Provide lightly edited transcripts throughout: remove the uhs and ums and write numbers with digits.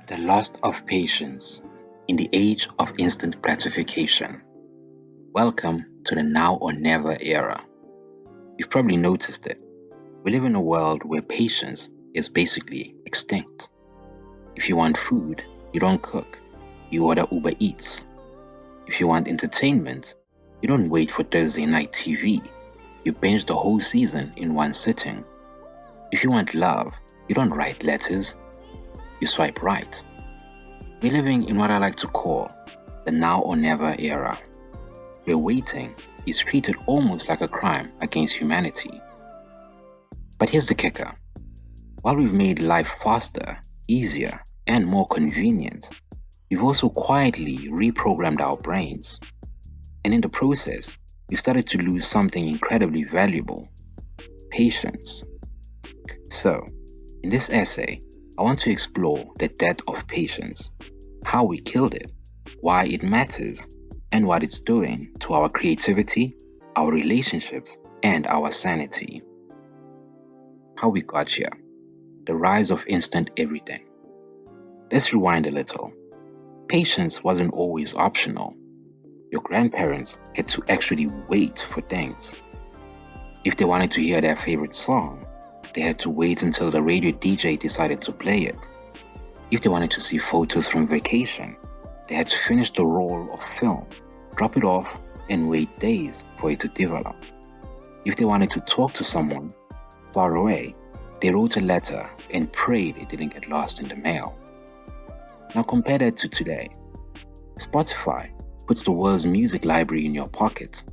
The loss of patience in the age of instant gratification. Welcome to the now or never era. You've probably noticed it. We live in a world where patience is basically extinct. If you want food, you don't cook, you order Uber Eats. If you want entertainment, you don't wait for Thursday night TV, you binge the whole season in one sitting. If you want love, you don't write letters, you swipe right. We're living in what I like to call the now or never era, where waiting is treated almost like a crime against humanity. But here's the kicker. While we've made life faster, easier, and more convenient, we've also quietly reprogrammed our brains. And in the process, we've started to lose something incredibly valuable: patience. So, in this essay, I want to explore the death of patience, how we killed it, why it matters, and what it's doing to our creativity, our relationships, and our sanity. How we got here. The rise of instant everything. Let's rewind a little. Patience wasn't always optional. Your grandparents had to actually wait for things. If they wanted to hear their favorite song, they had to wait until the radio DJ decided to play it. If they wanted to see photos from vacation, they had to finish the roll of film, drop it off, and wait days for it to develop. If they wanted to talk to someone far away, they wrote a letter and prayed it didn't get lost in the mail. Now compare that to today. Spotify puts the world's music library in your pocket.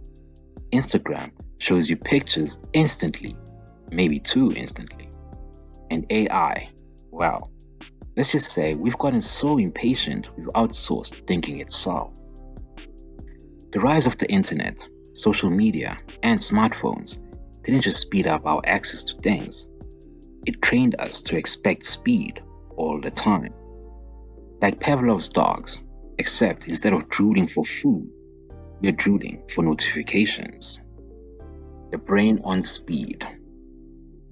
Instagram shows you pictures instantly, maybe too instantly. And AI, well, let's just say we've gotten so impatient we've outsourced thinking itself. The rise of the internet, social media, and smartphones didn't just speed up our access to things. It trained us to expect speed all the time. Like Pavlov's dogs, except instead of drooling for food, we're drooling for notifications. The brain on speed.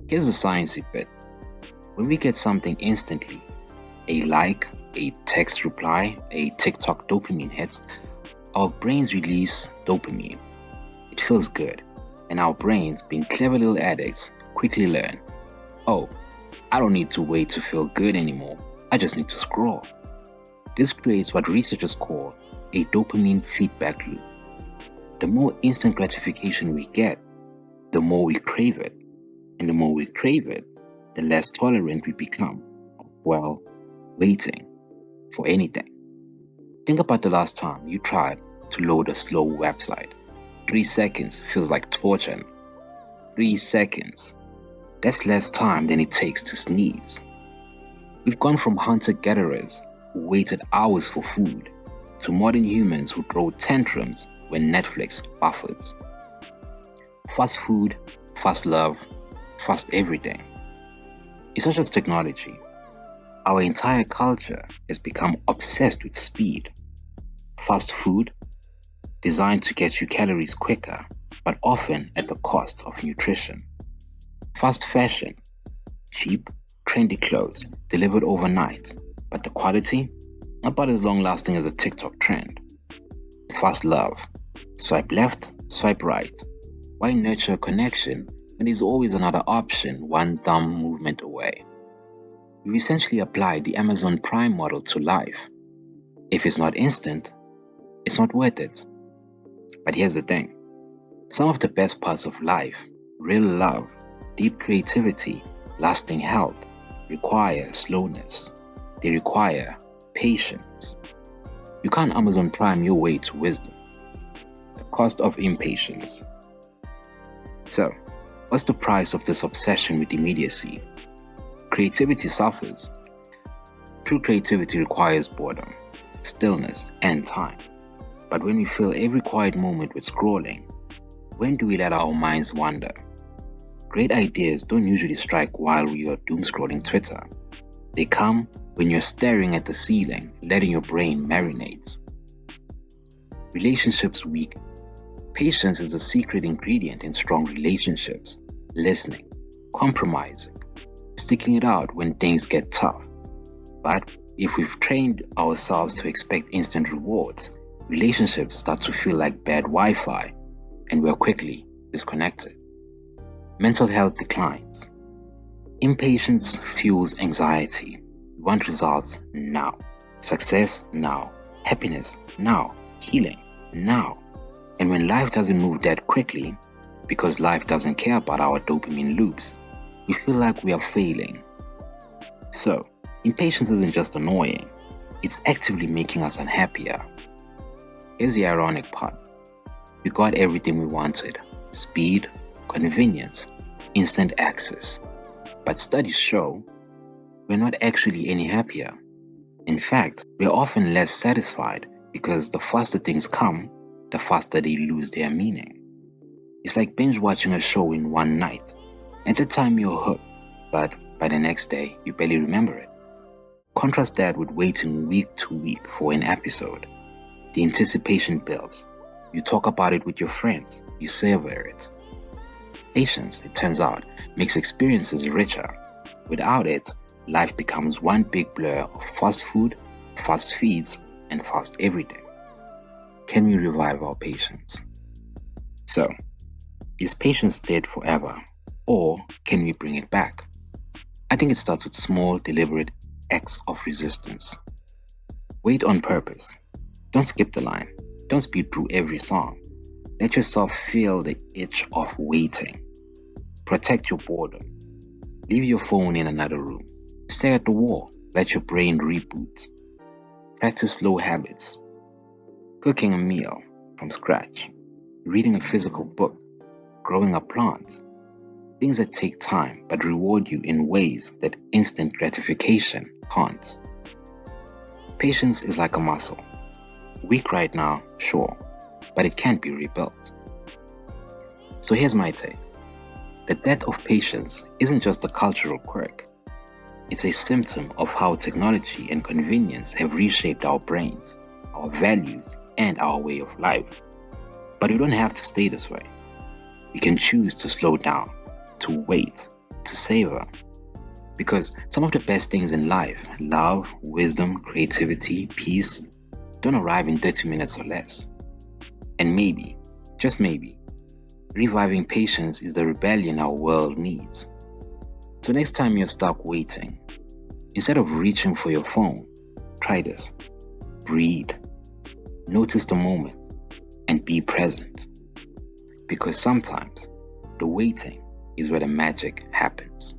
Here's the sciencey bit. When we get something instantly, a like, a text reply, a TikTok dopamine hit, our brains release dopamine. It feels good, and our brains, being clever little addicts, quickly learn, oh, I don't need to wait to feel good anymore, I just need to scroll. This creates what researchers call a dopamine feedback loop. The more instant gratification we get, the more we crave it. And the more we crave it, the less tolerant we become of, well, waiting for anything. Think about the last time you tried to load a slow website. 3 seconds feels like torture. 3 seconds. That's less time than it takes to sneeze. We've gone from hunter-gatherers who waited hours for food to modern humans who throw tantrums when Netflix buffers. Fast food, fast love, fast everything. It's not just technology. Our entire culture has become obsessed with speed. Fast food, designed to get you calories quicker, but often at the cost of nutrition. Fast fashion, cheap, trendy clothes delivered overnight, but the quality, not about as long lasting as a TikTok trend. Fast love, swipe left, swipe right. Why nurture a connection when there's always another option one thumb movement away? We've essentially applied the Amazon Prime model to life. If it's not instant, it's not worth it. But here's the thing. Some of the best parts of life, real love, deep creativity, lasting health, require slowness. They require patience. You can't Amazon Prime your way to wisdom. The cost of impatience. So, what's the price of this obsession with immediacy? Creativity suffers. True creativity requires boredom, stillness, and time. But when we fill every quiet moment with scrolling, when do we let our minds wander? Great ideas don't usually strike while we are doom scrolling Twitter. They come when you're staring at the ceiling, letting your brain marinate. Relationships weaken. Patience is a secret ingredient in strong relationships. Listening, compromising, sticking it out when things get tough. But if we've trained ourselves to expect instant rewards, relationships start to feel like bad Wi-Fi and we're quickly disconnected. Mental health declines. Impatience fuels anxiety. We want results now. Success now. Happiness now. Healing now. And when life doesn't move that quickly, because life doesn't care about our dopamine loops, we feel like we are failing. So, impatience isn't just annoying, it's actively making us unhappier. Here's the ironic part. We got everything we wanted: speed, convenience, instant access. But studies show we're not actually any happier. In fact, we're often less satisfied because the faster things come, the faster they lose their meaning. It's like binge watching a show in one night. At the time you're hooked, but by the next day you barely remember it. Contrast that with waiting week to week for an episode. The anticipation builds. You talk about it with your friends. You savor it. Patience, it turns out, makes experiences richer. Without it, life becomes one big blur of fast food, fast feeds, and fast everything. Can we revive our patience? So, is patience dead forever, or can we bring it back? I think it starts with small, deliberate acts of resistance. Wait on purpose. Don't skip the line. Don't speed through every song. Let yourself feel the itch of waiting. Protect your boredom. Leave your phone in another room. Stare at the wall. Let your brain reboot. Practice slow habits. Cooking a meal from scratch. Reading a physical book. Growing a plant. Things that take time but reward you in ways that instant gratification can't. Patience is like a muscle. Weak right now, sure, but it can't be rebuilt. So here's my take. The death of patience isn't just a cultural quirk. It's a symptom of how technology and convenience have reshaped our brains, our values, and our way of life. But we don't have to stay this way. We can choose to slow down, to wait, to savor. Because some of the best things in life, love, wisdom, creativity, peace, don't arrive in 30 minutes or less. And maybe, just maybe, reviving patience is the rebellion our world needs. So next time you're stuck waiting, instead of reaching for your phone, try this. Breathe. Notice the moment and be present. Because sometimes the waiting is where the magic happens.